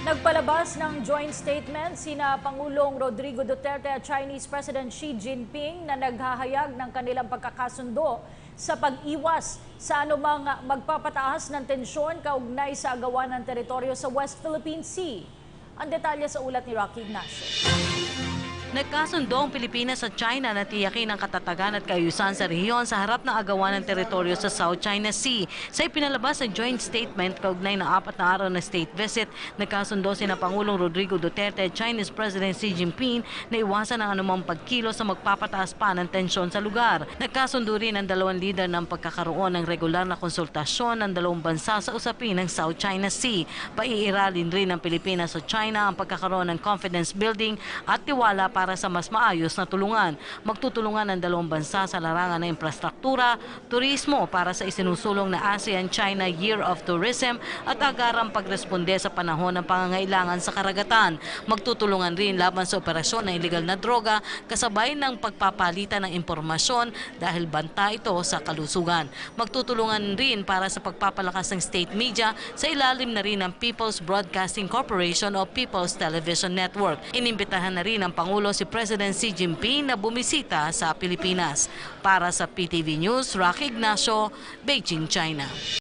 Nagpalabas ng joint statement sina Pangulong Rodrigo Duterte at Chinese President Xi Jinping na naghahayag ng kanilang pagkakasundo sa pag-iwas sa anumang magpapataas ng tensyon kaugnay sa agawan ng teritoryo sa West Philippine Sea. Ang detalye sa ulat ni Rocky Ignacio. Nagkasundo ang Pilipinas at China na tiyakin ang katatagan at kaayusan sa rehiyon sa harap ng agawan ng teritoryo sa South China Sea. Sa ipinalabas na joint statement kaugnay ng 4 na araw na state visit, nagkasundo sina Pangulong Rodrigo Duterte at Chinese President Xi Jinping na iwasan ang anumang pagkilos sa magpapataas pa ng tensyon sa lugar. Nagkasundo rin ang dalawang lider ng pagkakaroon ng regular na konsultasyon ng dalawang bansa sa usapin ng South China Sea. Paiiralin rin ng Pilipinas at China ang pagkakaroon ng confidence building at tiwala para sa mas maayos na tulungan. Magtutulungan ang dalawang bansa sa larangan ng infrastruktura, turismo para sa isinusulong na ASEAN-China Year of Tourism at agarang pagresponde sa panahon ng pangangailangan sa karagatan. Magtutulungan rin laban sa operasyon ng iligal na droga kasabay ng pagpapalitan ng impormasyon dahil banta ito sa kalusugan. Magtutulungan rin para sa pagpapalakas ng state media sa ilalim na rin ng People's Broadcasting Corporation o People's Television Network. Inimbitahan na rin ang Pangulo si President Xi Jinping na bumisita sa Pilipinas. Para sa PTV News, Rocky Ignacio, Beijing, China.